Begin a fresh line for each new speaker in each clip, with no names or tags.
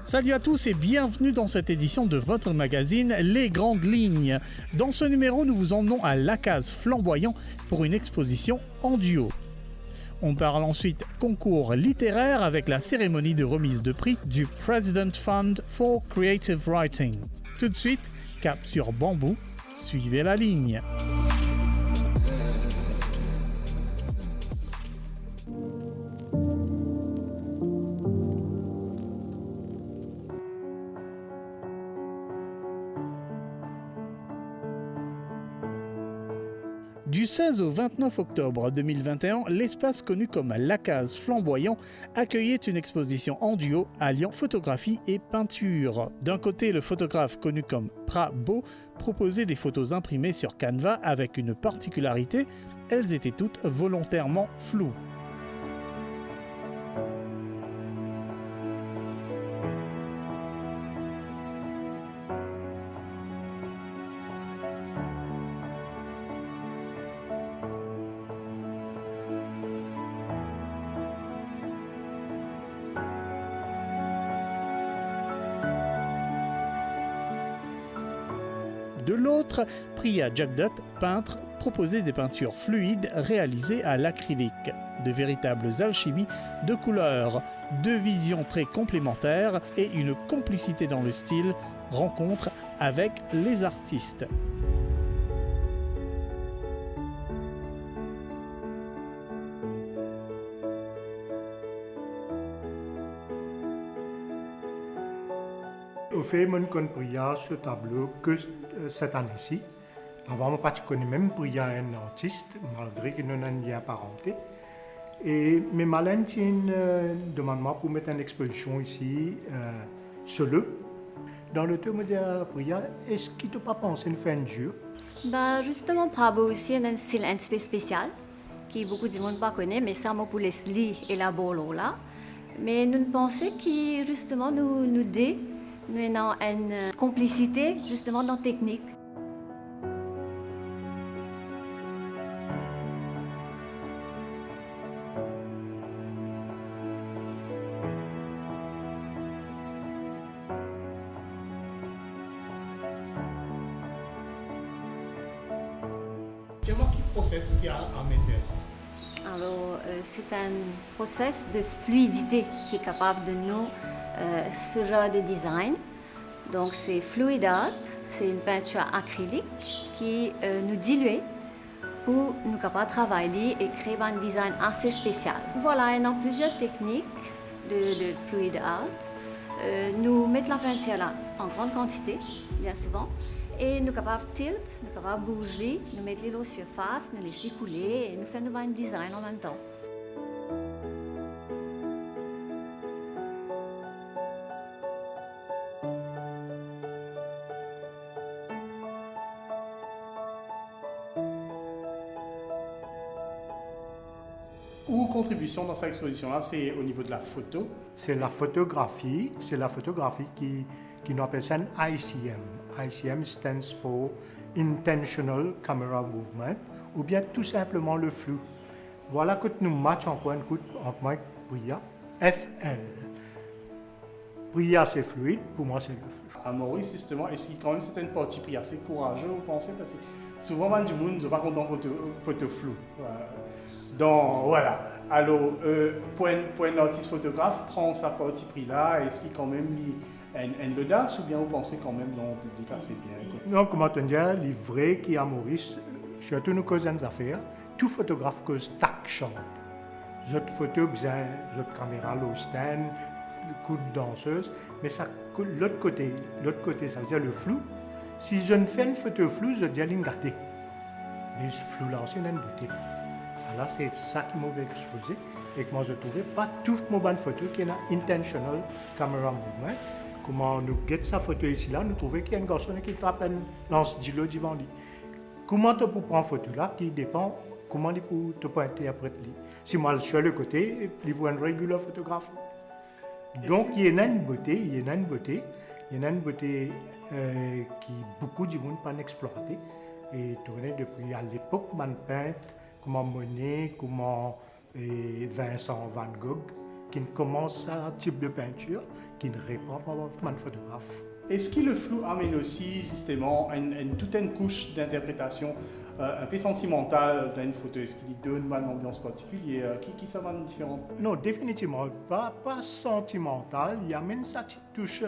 Salut à tous et bienvenue dans cette édition de votre magazine Les Grandes Lignes. Dans ce numéro, nous vous emmenons à Lacaze Flamboyant pour une exposition en duo. On parle ensuite concours littéraire avec la cérémonie de remise de prix du President Fund for Creative Writing. Tout de suite, cap sur Bambou, suivez la ligne. Du 16 au 29 octobre 2021, l'espace connu comme Lacaze Flamboyant accueillait une exposition en duo alliant photographie et peinture. D'un côté, le photographe connu comme Pra-Beau proposait des photos imprimées sur Canva avec une particularité, elles étaient toutes volontairement floues. De l'autre, Priya Jagdat, peintre, proposait des peintures fluides réalisées à l'acrylique. De véritables alchimies de couleurs, deux visions très complémentaires et une complicité dans le style, rencontre avec les artistes.
Au fait, je connais Priya ce tableau que cette année-ci. Avant, je ne connais même Priya un artiste, malgré qu'il n'en ait pas parenté. Et mes malins demandent pour mettre une exposition ici, seul. Dans le thème de Priya, est-ce qu'il ne t'a pas pensé de faire un jeu?
Justement, Pra-Beau aussi a un style un petit peu spécial, que beaucoup de monde ne connaît, mais ça, pour les lits et la bolo là. Mais nous pensons que justement nous avons une complicité justement dans la technique.
Dis-moi quel process qu'il y a à mettre ça.
Alors, c'est un processus de fluidité qui est capable de nous ce genre de design. Donc, c'est Fluid Art, c'est une peinture acrylique qui nous dilue pour nous capables de travailler et créer un design assez spécial. Voilà, il y a plusieurs techniques de Fluid Art. Nous mettons la peinture là en grande quantité, bien souvent, et nous sommes capables de tilt, nous sommes capables de bouger, nous mettons les surface, nous laisser couler et nous faisons un design en même temps.
Ou contribution dans cette exposition-là, c'est au niveau de la photo.
C'est la photographie qui nous appelle ça un ICM. ICM stands for Intentional Camera Movement, ou bien tout simplement le flou. Voilà que nous matchons encore un coup entre moi et Priya. FL. Priya c'est fluide, pour moi c'est le flou.
À Maurice, justement, est-ce qu'il y a quand même certaines parties Priya assez courageux, vous pensez? Parce que souvent, du monde ne sont pas contents de photo floue. Donc voilà. Alors, pour un artiste photographe, prend sa partie pris là, est-ce qu'il quand même une audace ou bien vous pensez quand même dans le public assez bien?
Non, comment te dire, les vrais qui à Maurice, surtout nous causons des affaires, tout photographe cause tac champ. Votre photo, bien, votre caméra, le stand, le coup de danseuse, mais ça, l'autre côté, ça veut dire le flou. Si je ne fais une photo floue, je dis une gâtée. Mais le flou là aussi, il a une beauté. Alors c'est ça qui m'a exposé et que moi je trouvais pas toute mon bonne photo qui est un intentional camera movement. Comment nous get sa photo ici là, nous trouvons qu'il y a un garçon qui trappe un lance-stylo devant lui. Comment tu peux prendre photo là qui dépend comment il peut interpréter. Si moi je suis à le côté, il faut un régulier photographe. Donc il y a une beauté qui beaucoup de monde pas exploité et tourné depuis à l'époque man peintre comme Monet, comme Vincent Van Gogh qui commence un type de peinture qui ne répond pas à un photographe.
Est-ce que le flou amène aussi justement toute une couche d'interprétation un peu sentimentale d'une photo? Est-ce qu'il donne une ambiance particulière qui ça va différent?
Non, définitivement pas sentimental. Il y a même ça qui touche,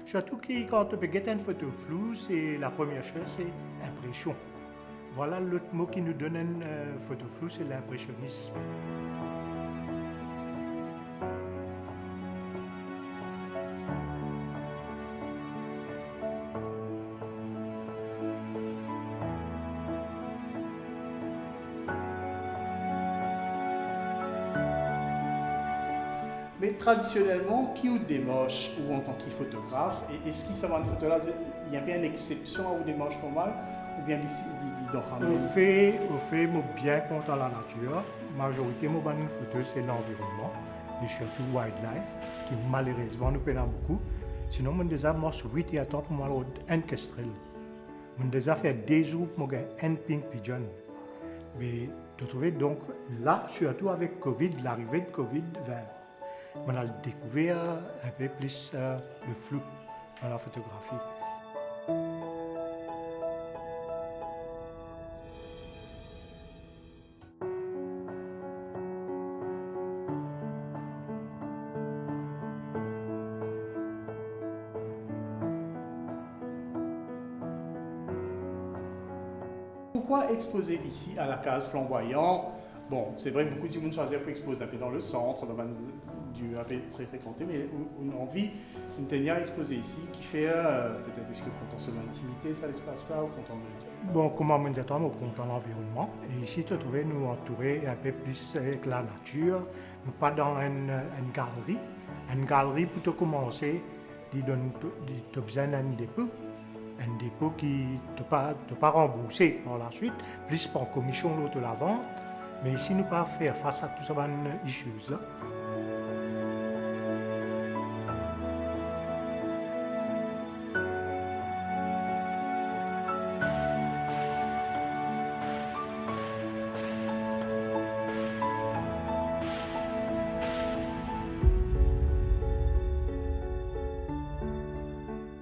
surtout quand tu peux une photo floue, c'est la première chose, c'est impression. Voilà l'autre mot qui nous donne une photo floue, c'est l'impressionnisme.
Mais traditionnellement, qui ou des moches ou en tant que photographe, est-ce qu'il s'avance une photo là, il y a bien une exception à des moches normales ou bien il doit ramener?
Au fait, moi bien contre la nature. La majorité de mes photos, c'est l'environnement et surtout wildlife, qui malheureusement nous peine beaucoup. Sinon, je déjà morceau 8 et à temps pour moi un kestrel. Je déjà fait des jours pour moi un pink pigeon. Mais tu trouves donc là, surtout avec Covid, l'arrivée de Covid, on a découvert un peu plus le flou dans la photographie.
Pourquoi exposer ici à la case flamboyant? Bon, c'est vrai que beaucoup de monde choisir pour exposer un peu dans le centre, dans un peu très fréquenté, mais on a envie de tenir à exposer ici, qui fait peut-être est-ce que content sur l'intimité, ça l'espace-là, ou content de...
Bon, comme on dit, on compte dans l'environnement. Et ici, tu trouves nous entourer un peu plus avec la nature. Nous pas dans une galerie. Une galerie, pour te commencer, tu as besoin d'un dépôt. Un dépôt qui ne pas remboursé par la suite, plus par commission de la vente. Mais ici, nous pas faire face à tout ça, issues là.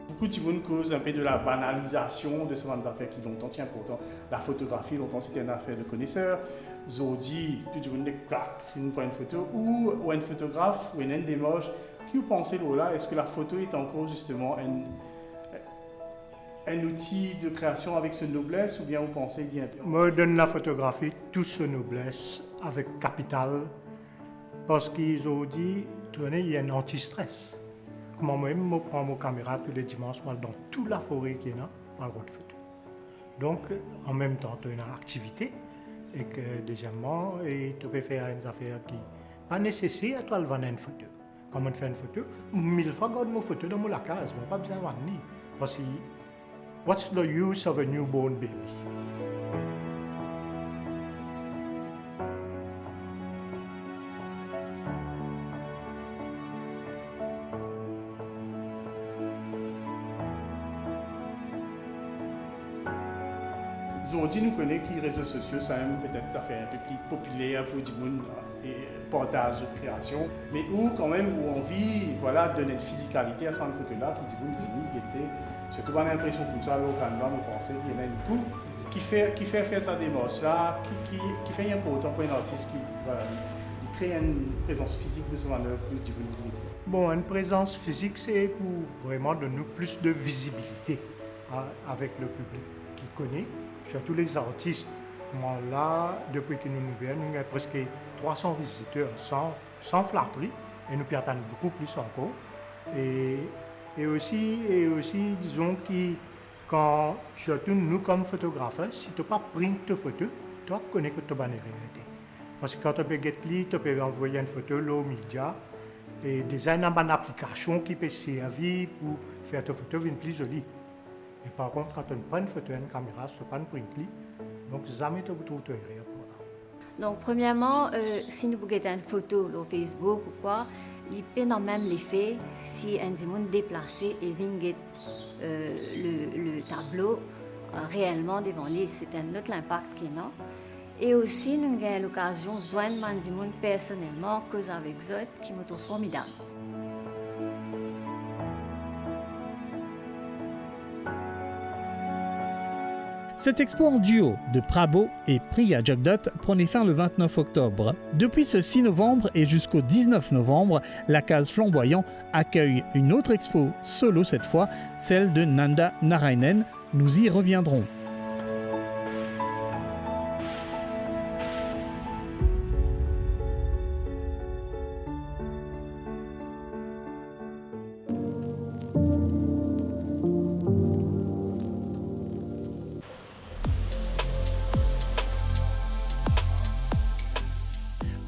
Beaucoup de monde cause un peu de la banalisation de ce genre d'affaires qui longtemps tient pourtant. La photographie, longtemps c'était une affaire de connaisseurs. Zodi, tout le monde une photo, ou un photographe, ou un démoche. Qui vous pensez là? Est-ce que la photo est encore justement un outil de création avec ce noblesse, ou bien vous pensez qu'il y a un peu...
Moi, je donne la photographie, toute ce noblesse, avec capital, parce qu'ils ont dit, il y a un anti-stress. Moi-même, je prends ma caméra tous les dimanches dans toute la forêt qui est là, pour le road photo. Donc, en même temps, tu as une activité, et que, deuxièmement, tu peux faire une affaire qui n'est pas nécessaire à toi de vendre une photo. Quand on fait une photo, 1000 fois, regarde mes photos dans la case, je n'ai pas besoin de vendre. Parce que, what's the use of a newborn baby?
Aujourd'hui, nous connaissons que les réseaux sociaux, ça même peut-être fait un peu plus populaire pour du monde et partage de création, mais où quand même où on vit, voilà, donner une physicalité à cette photo-là qui dit vous venez guetter. Surtout pas l'impression comme ça, au Canada, nous pensons qu'il y en a une coupe qui fait faire sa démarche là, qui fait important pour un artiste qui voilà, il crée une présence physique de son œuvre pour du monde.
Bon, une présence physique, c'est pour vraiment donner plus de visibilité avec le public qui connaît. Surtout les artistes. Moi, là, depuis que nous viennent, nous avons presque 300 visiteurs sans flatterie et nous attendons beaucoup plus encore. Et aussi, disons que quand, surtout nous comme photographes, si tu n'as pas pris de photo, tu connais que tu as une réalité. Parce que quand tu peux envoyer une photo aux médias et déjà une application qui peut servir pour faire ta photo plus jolie. Et par contre, quand tu prends une photo, une caméra, tu ne pas une print, donc jamais tu trouves de réel.
Donc, premièrement, si nous regardons une photo sur Facebook ou quoi, il peut quand même l'effet si un monde déplacé et vient le tableau réellement devant lui. C'est un autre impact qu'il a. Et aussi, nous avons l'occasion de joindre Mandimoun personnellement, cause avec eux, qui m'ont formidable.
Cette expo en duo de Prabo et Priya Jagdutt prenait fin le 29 octobre. Depuis ce 6 novembre et jusqu'au 19 novembre, la case Flamboyant accueille une autre expo solo cette fois, celle de Nanda Narayanan. Nous y reviendrons.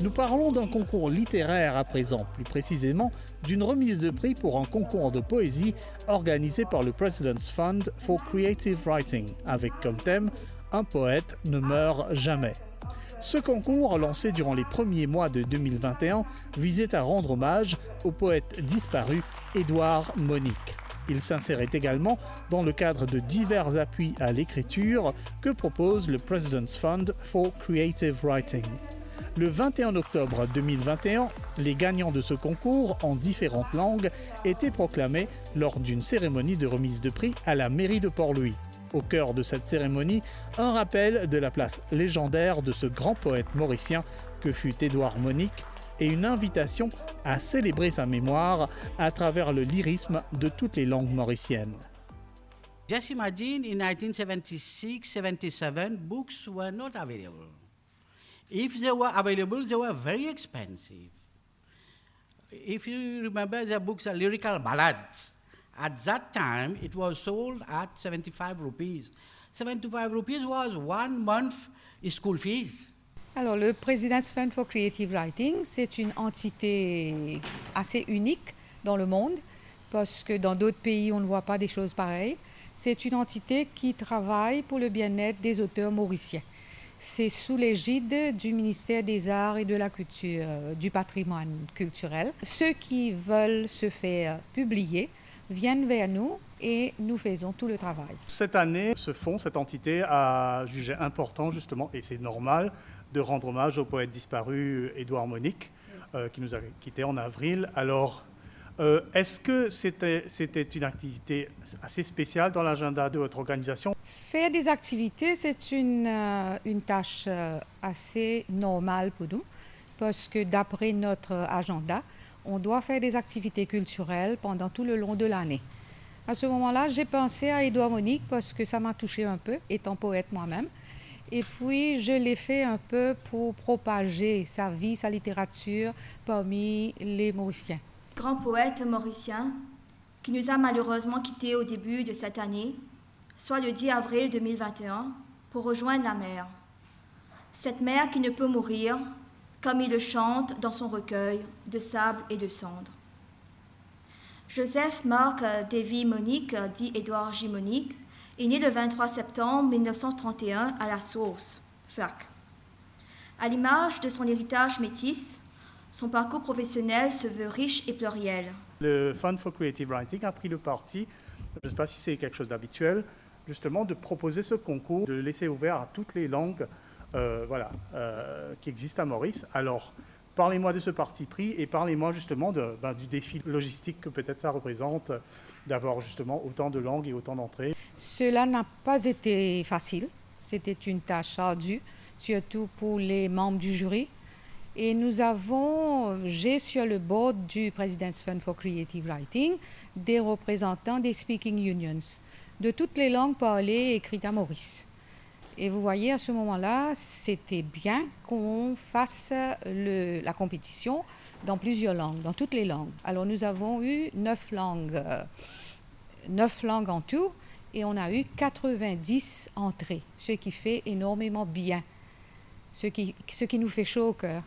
Nous parlons d'un concours littéraire à présent, plus précisément d'une remise de prix pour un concours de poésie organisé par le President's Fund for Creative Writing, avec comme thème « Un poète ne meurt jamais ». Ce concours, lancé durant les premiers mois de 2021, visait à rendre hommage au poète disparu Édouard Monique. Il s'insérait également dans le cadre de divers appuis à l'écriture que propose le President's Fund for Creative Writing. Le 21 octobre 2021, les gagnants de ce concours en différentes langues étaient proclamés lors d'une cérémonie de remise de prix à la mairie de Port-Louis. Au cœur de cette cérémonie, un rappel de la place légendaire de ce grand poète mauricien que fut Édouard Monique et une invitation à célébrer sa mémoire à travers le lyrisme de toutes les langues mauriciennes.
Just imagine in 1976-77, books were not available. If they were available, they were very expensive. If you remember, the books are lyrical ballads. At that time, it was sold at 75 rupees. 75 rupees was 1 month school fees.
Alors, le President's Fund for Creative Writing, c'est une entité assez unique dans le monde, parce que dans d'autres pays, on ne voit pas des choses pareilles. C'est une entité qui travaille pour le bien-être des auteurs mauriciens. C'est sous l'égide du ministère des Arts et de la Culture, du patrimoine culturel. Ceux qui veulent se faire publier viennent vers nous et nous faisons tout le travail.
Cette année, ce fonds, cette entité a jugé important justement, et c'est normal, de rendre hommage au poète disparu Édouard Monique, qui nous a quittés en avril. Alors, est-ce que c'était une activité assez spéciale dans l'agenda de votre organisation?
Faire des activités, c'est une tâche assez normale pour nous, parce que d'après notre agenda, on doit faire des activités culturelles pendant tout le long de l'année. À ce moment-là, j'ai pensé à Édouard Monique parce que ça m'a touché un peu, étant poète moi-même. Et puis, je l'ai fait un peu pour propager sa vie, sa littérature parmi les Mauriciens.
Grand poète mauricien qui nous a malheureusement quittés au début de cette année, soit le 10 avril 2021, pour rejoindre la mer. Cette mer qui ne peut mourir, comme il le chante dans son recueil de sable et de cendres. Joseph Marc Davy Monique, dit Édouard J. Monique, est né le 23 septembre 1931 à La Source, Flac. À l'image de son héritage métis, son parcours professionnel se veut riche et pluriel.
Le Fund for Creative Writing a pris le parti, je ne sais pas si c'est quelque chose d'habituel, justement de proposer ce concours, de le laisser ouvert à toutes les langues qui existent à Maurice. Alors, parlez-moi de ce parti pris et parlez-moi justement du défi logistique que peut-être ça représente d'avoir justement autant de langues et autant d'entrées.
Cela n'a pas été facile, c'était une tâche ardue, surtout pour les membres du jury. Et j'ai sur le board du President's Fund for Creative Writing des représentants des Speaking Unions, de toutes les langues parlées et écrites à Maurice. Et vous voyez, à ce moment-là, c'était bien qu'on fasse la compétition dans plusieurs langues, dans toutes les langues. Alors nous avons eu 9 langues en tout, et on a eu 90 entrées, ce qui fait énormément bien, ce qui nous fait chaud au cœur.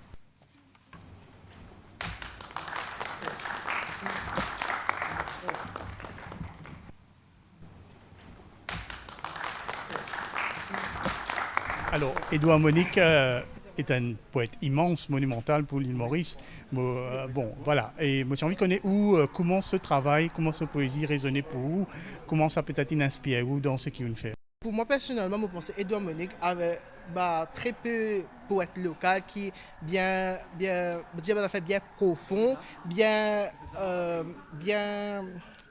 Alors, Édouard Monique est un poète immense, monumental pour l'île Maurice. Voilà. Et moi, j'ai envie de connaître comment ce travail, comment cette poésie résonnait pour vous, comment ça peut-être inspiré vous dans ce qu'il fait.
Pour moi personnellement, je pense qu'Edouard Monique avait très peu poètes locaux qui bien profond, bien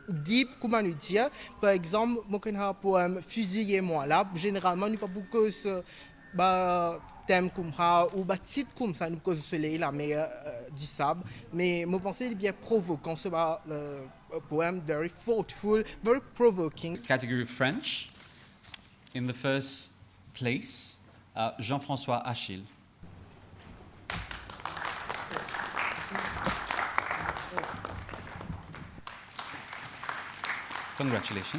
deep, comment nous dire. Par exemple, moi connais un poème Fusillez-moi là. Généralement, nous pas beaucoup thème comme ça ou titre comme ça, nous cause le soleil, la mer du sable. Mais je pense qu'il est bien provoquant. C'est un poème very thoughtful, very provoking.
Category French. In the first place, Jean-François Achille. Congratulations.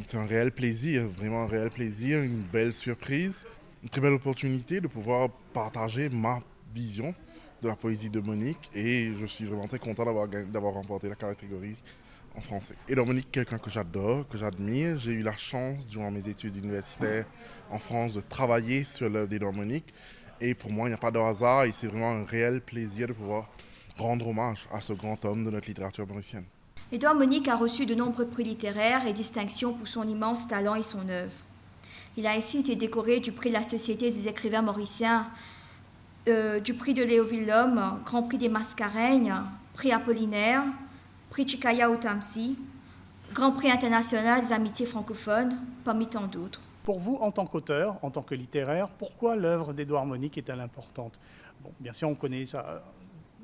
C'est un réel plaisir, vraiment un réel plaisir, une belle surprise, une très belle opportunité de pouvoir partager ma vision de la poésie de Monique et je suis vraiment très content d'avoir remporté la catégorie en français. Edouard Monique, quelqu'un que j'adore, que j'admire. J'ai eu la chance, durant mes études universitaires en France, de travailler sur l'œuvre d'Edouard Monique. Et pour moi, il n'y a pas de hasard et c'est vraiment un réel plaisir de pouvoir rendre hommage à ce grand homme de notre littérature mauricienne.
Edouard Monique a reçu de nombreux prix littéraires et distinctions pour son immense talent et son œuvre. Il a ainsi été décoré du prix de la Société des écrivains mauriciens, du prix de Léoville-L'Homme, Grand Prix des Mascareignes, prix Apollinaire, prix Chikaya Otamsi, Grand Prix international des amitiés francophones, parmi tant d'autres.
Pour vous, en tant qu'auteur, en tant que littéraire, pourquoi l'œuvre d'Edouard Monique est-elle importante? Bon, bien sûr, on connaît ça.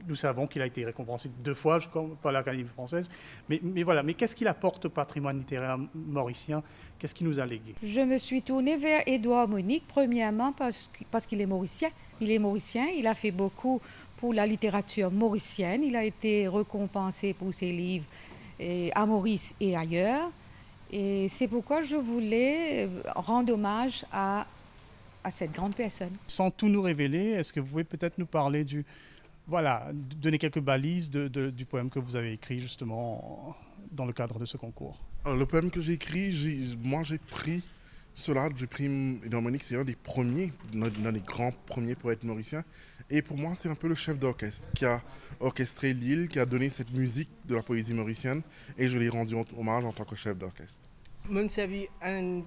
Nous savons qu'il a été récompensé 2 fois, je crois, par l'Académie française. Mais voilà, mais qu'est-ce qu'il apporte au patrimoine littéraire mauricien? Qu'est-ce qu'il nous a légué?
Je me suis tournée vers Edouard Monique, premièrement parce qu'il est mauricien. Il est mauricien, il a fait beaucoup pour la littérature mauricienne. Il a été récompensé pour ses livres à Maurice et ailleurs. Et c'est pourquoi je voulais rendre hommage à cette grande personne.
Sans tout nous révéler, est-ce que vous pouvez peut-être nous parler donner quelques balises du poème que vous avez écrit justement dans le cadre de ce concours?
Alors, le poème que j'ai écrit, j'ai pris Edouard Monique, c'est un des premiers, l'un des grands premiers poètes mauriciens. Et pour moi, c'est un peu le chef d'orchestre qui a orchestré l'île, qui a donné cette musique de la poésie mauricienne. Et je lui ai rendu hommage en tant que chef d'orchestre.
Mon servi une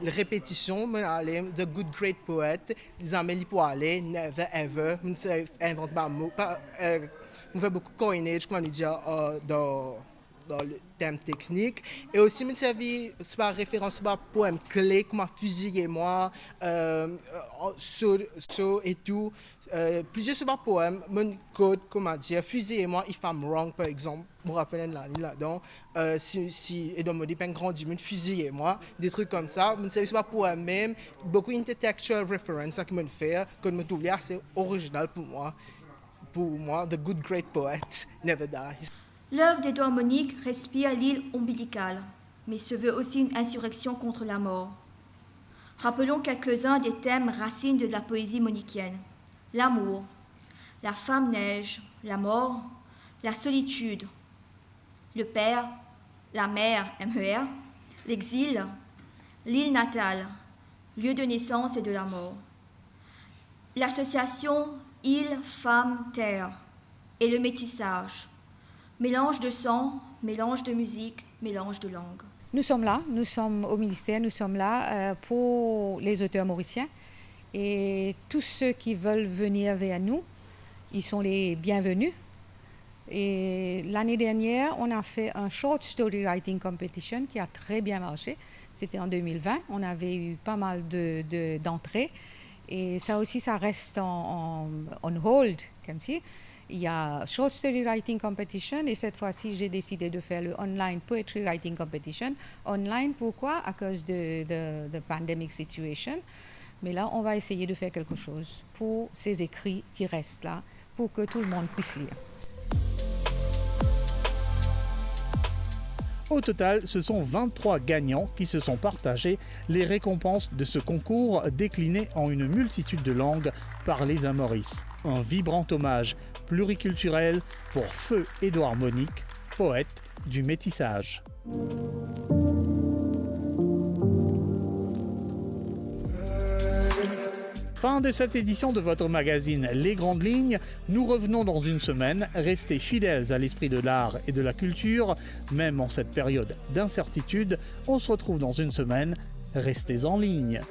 répétition, the good great poet, les amis pour aller, never ever, mon servi invente pas mot, on fait beaucoup coinage, comment dire, dans le thème technique. Et aussi, mon servi, c'est par référence à un poème clé, comme Fusillez-moi, so et tout. Plusieurs poèmes, mon code, comment dire, Fusillez-moi, if I'm wrong, par exemple. Je me rappelle là-dedans, si Edouard Monique a grandi, Fusillez-moi, des trucs comme ça. C'est pas pour même, beaucoup intertextual reference que je fais, que je trouve assez original pour moi. Pour moi, the good great poet never dies.
L'œuvre d'Edouard Monique respire l'île ombilicale, mais se veut aussi une insurrection contre la mort. Rappelons quelques-uns des thèmes racines de la poésie moniquienne. L'amour, la femme neige, la mort, la solitude, le père, la mère, MER, l'exil, l'île natale, lieu de naissance et de la mort. L'association île, femme, terre et le métissage. Mélange de sang, mélange de musique, mélange de langue.
Nous sommes là, nous sommes au ministère, nous sommes là pour les auteurs mauriciens. Et tous ceux qui veulent venir vers nous, ils sont les bienvenus. Et l'année dernière, on a fait un short story writing competition qui a très bien marché. C'était en 2020. On avait eu pas mal d'entrées. Et ça aussi, ça reste on hold, comme si. Il y a short story writing competition et cette fois-ci, j'ai décidé de faire le online poetry writing competition. Online, pourquoi? À cause de pandemic situation. Mais là, on va essayer de faire quelque chose pour ces écrits qui restent là, pour que tout le monde puisse lire.
Au total, ce sont 23 gagnants qui se sont partagés les récompenses de ce concours décliné en une multitude de langues parlées à Maurice. Un vibrant hommage pluriculturel pour Feu Edouard Monique, poète du métissage. Fin de cette édition de votre magazine Les Grandes Lignes. Nous revenons dans une semaine. Restez fidèles à l'esprit de l'art et de la culture. Même en cette période d'incertitude, on se retrouve dans une semaine. Restez en ligne.